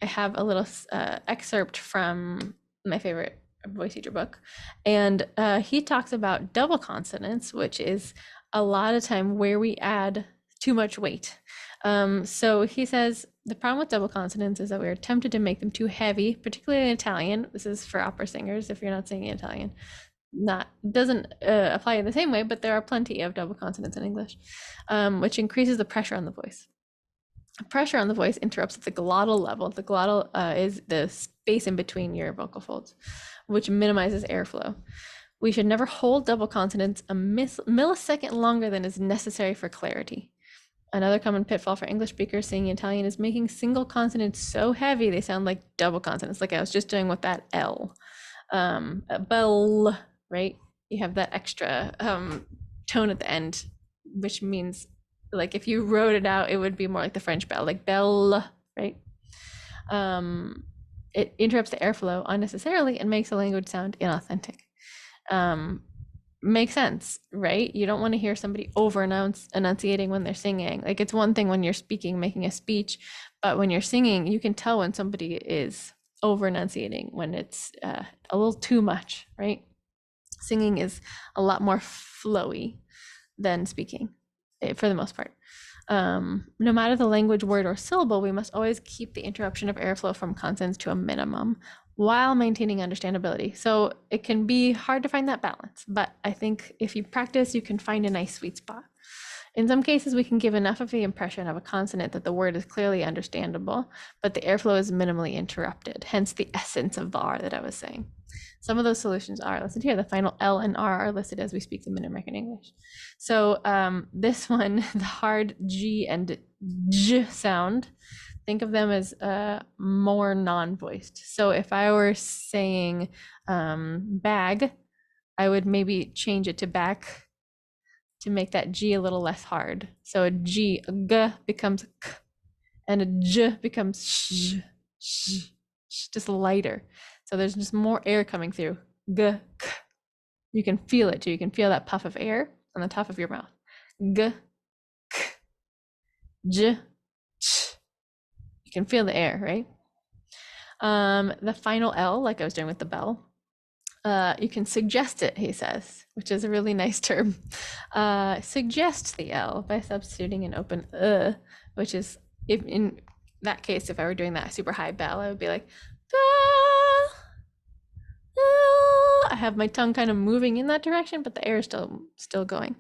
I have a little excerpt from my favorite voice teacher book, and he talks about double consonants, which is a lot of time where we add too much weight. So he says the problem with double consonants is that we're tempted to make them too heavy, particularly in Italian. This is for opera singers if you're not singing Italian. Not doesn't apply in the same way, but there are plenty of double consonants in English, which increases the pressure on the voice. Pressure on the voice interrupts at the glottal level. The glottal is the space in between your vocal folds, which minimizes airflow. We should never hold double consonants a millisecond longer than is necessary for clarity. Another common pitfall for English speakers singing Italian is making single consonants so heavy they sound like double consonants, like I was just doing with that L. Bell, right? You have that extra tone at the end, which means like if you wrote it out, it would be more like the French bell, like belle, right? It interrupts the airflow unnecessarily and makes the language sound inauthentic. Makes sense, right? You don't want to hear somebody over enunciating when they're singing. Like it's one thing when you're speaking, making a speech, but when you're singing, you can tell when somebody is over enunciating, when it's a little too much, right? Singing is a lot more flowy than speaking for the most part. No matter the language, word, or syllable, we must always keep the interruption of airflow from consonants to a minimum while maintaining understandability. So it can be hard to find that balance, but I think if you practice, you can find a nice sweet spot. In some cases, we can give enough of the impression of a consonant that the word is clearly understandable, but the airflow is minimally interrupted, hence the essence of the R that I was saying. Some of those solutions are listed here. The final L and R are listed as we speak them in American English. So this one, the hard G and J sound, think of them as more non-voiced. So if I were saying bag, I would maybe change it to back to make that G a little less hard. So a G, a G becomes K, and a J becomes sh, just lighter. So there's just more air coming through. G, K. You can feel it too. You can feel that puff of air on the top of your mouth. G, K, J, ch. You can feel the air, right? The final L, like I was doing with the bell, you can suggest it, he says, which is a really nice term. Suggest the L by substituting an open which is, if in that case, if I were doing that super high bell, I would be like, bell. I have my tongue kind of moving in that direction, but the air is still going.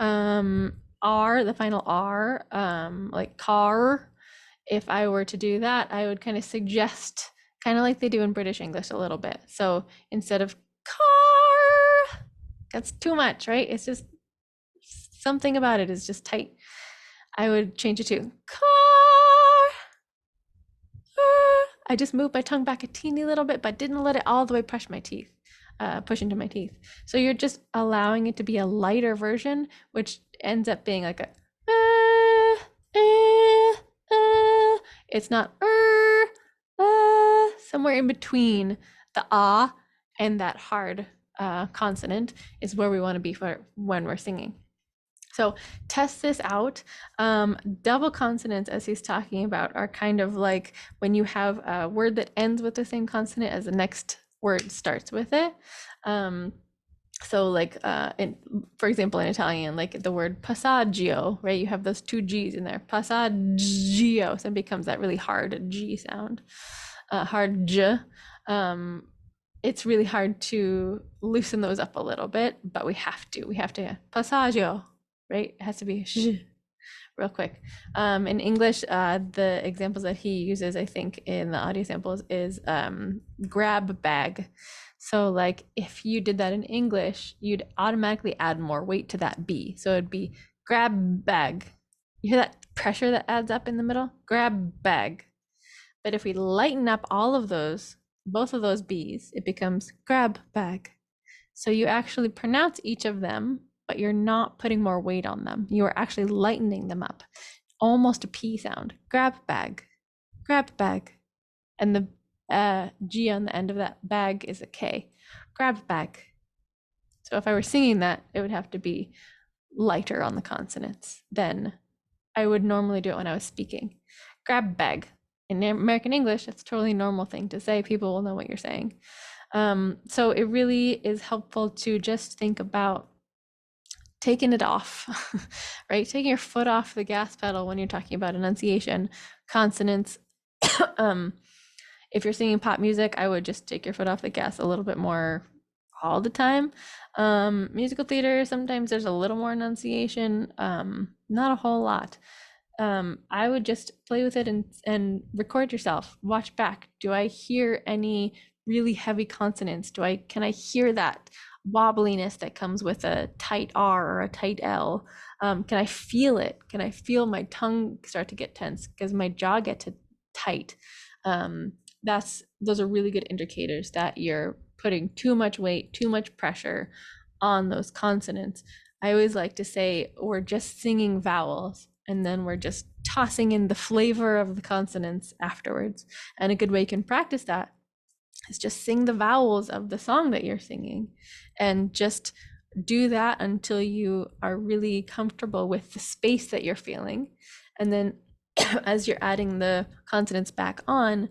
R, the final R, like car. If I were to do that, I would kind of suggest, kind of like they do in British English a little bit. So instead of car, that's too much, right? It's just something about it is just tight. I would change it to car. I just moved my tongue back a teeny little bit, but didn't let it all the way push into my teeth. So you're just allowing it to be a lighter version, which ends up being like a it's not somewhere in between the ah and that hard consonant is where we want to be for when we're singing. So test this out. Double consonants, as he's talking about, are kind of like when you have a word that ends with the same consonant as the next word starts with it. So like, for example, in Italian, like the word passaggio, right? You have those two G's in there. Passaggio, so it becomes that really hard G sound, hard J. It's really hard to loosen those up a little bit, but we have to. Passaggio, right? It has to be real quick. In English, the examples that he uses, I think, in the audio samples is grab bag. So like if you did that in English, you'd automatically add more weight to that B. So it'd be grab bag. You hear that pressure that adds up in the middle? Grab bag. But if we lighten up all of those, both of those B's, it becomes grab bag. So you actually pronounce each of them, but you're not putting more weight on them. You are actually lightening them up. Almost a P sound. Grab bag. Grab bag. And the G on the end of that bag is a K. Grab bag. So if I were singing that, it would have to be lighter on the consonants than I would normally do it when I was speaking. Grab bag. in American English, it's a totally normal thing to say. People will know what you're saying. So it really is helpful to just think about taking it off, right? Taking your foot off the gas pedal when you're talking about enunciation, consonants. um, if you're singing pop music, I would just take your foot off the gas a little bit more all the time. Musical theater, sometimes there's a little more enunciation, not a whole lot. I would just play with it and record yourself. Watch back. Do I hear any really heavy consonants? Can I hear that wobbliness that comes with a tight R or a tight L? Can I feel it? Can I feel my tongue start to get tense because my jaw gets tight? Those are really good indicators that you're putting too much weight, too much pressure on those consonants. I always like to say we're just singing vowels and then we're just tossing in the flavor of the consonants afterwards. And a good way you can practice that is just sing the vowels of the song that you're singing and just do that until you are really comfortable with the space that you're feeling. And then as you're adding the consonants back on,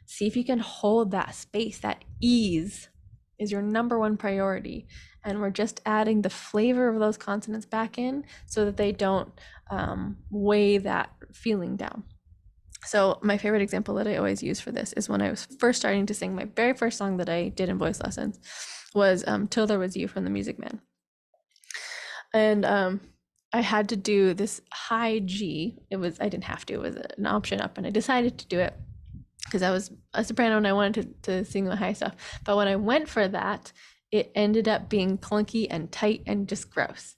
see if you can hold that space. That ease is your number one priority. And we're just adding the flavor of those consonants back in so that they don't weigh that feeling down. So my favorite example that I always use for this is when I was first starting to sing. My very first song that I did in voice lessons was Till There Was You from the Music Man. And I had to do this high G. I didn't have to, it was an option up, and I decided to do it because I was a soprano and I wanted to sing the high stuff. But when I went for that, it ended up being clunky and tight and just gross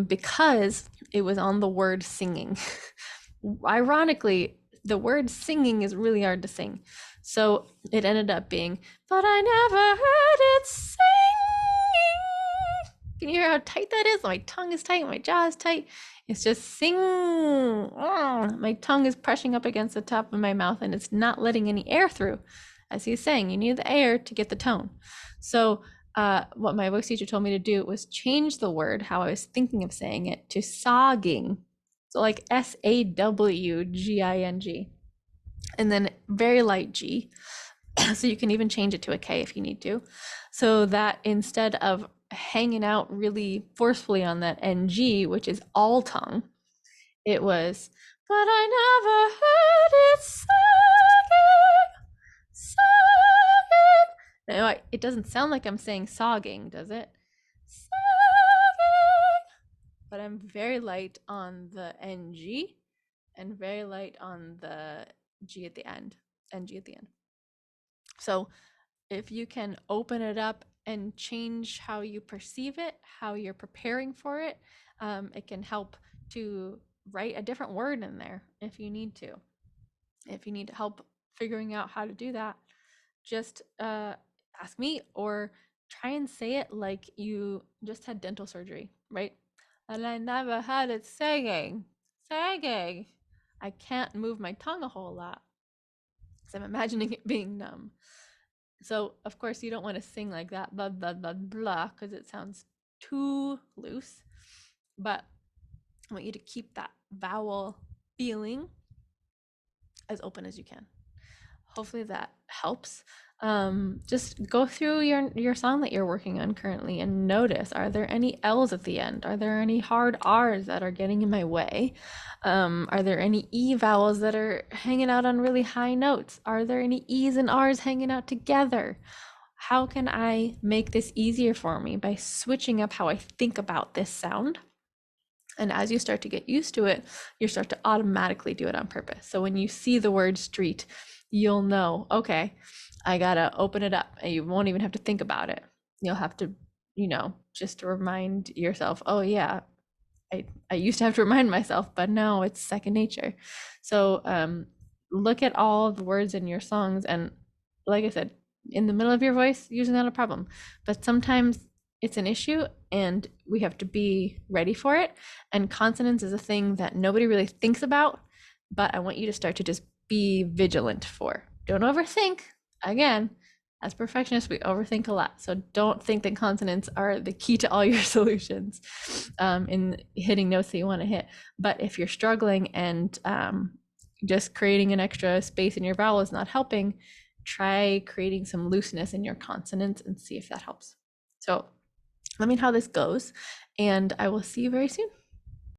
because it was on the word singing. Ironically, the word singing is really hard to sing. So it ended up being, but I never heard it singing. Can you hear how tight that is? My tongue is tight, my jaw is tight. It's just sing. My tongue is pressing up against the top of my mouth and it's not letting any air through. As he's saying, you need the air to get the tone. So what my voice teacher told me to do was change the word, how I was thinking of saying it, to sogging. So like SAWGING. And then very light G. So you can even change it to a K if you need to. So that instead of hanging out really forcefully on that NG, which is all tongue, it was, but I never heard it sogging. Now, it doesn't sound like I'm saying sogging, does it? Sogging. But I'm very light on the NG and very light on the G at the end, NG at the end. So if you can open it up and change how you perceive it, how you're preparing for it, it can help to write a different word in there if you need to. If you need help figuring out how to do that, just ask me or try and say it like you just had dental surgery, right? And I never had it sagging. I can't move my tongue a whole lot because I'm imagining it being numb. So of course you don't want to sing like that, blah, blah, blah, blah, because it sounds too loose. But I want you to keep that vowel feeling as open as you can. Hopefully that helps. Just go through your song that you're working on currently and notice, are there any L's at the end? Are there any hard R's that are getting in my way? Are there any E vowels that are hanging out on really high notes? Are there any E's and R's hanging out together? How can I make this easier for me by switching up how I think about this sound? And as you start to get used to it, you start to automatically do it on purpose. So when you see the word street, you'll know, okay, I gotta open it up, and you won't even have to think about it. You'll have to, just to remind yourself, oh yeah, I used to have to remind myself, but now it's second nature. So look at all the words in your songs, and like I said, in the middle of your voice, usually not a problem, but sometimes it's an issue and we have to be ready for it. And consonants is a thing that nobody really thinks about, but I want you to start to just be vigilant for. Don't overthink. Again, as perfectionists, we overthink a lot. So don't think that consonants are the key to all your solutions in hitting notes that you want to hit. But if you're struggling and just creating an extra space in your vowel is not helping, try creating some looseness in your consonants and see if that helps. So let me know how this goes, and I will see you very soon.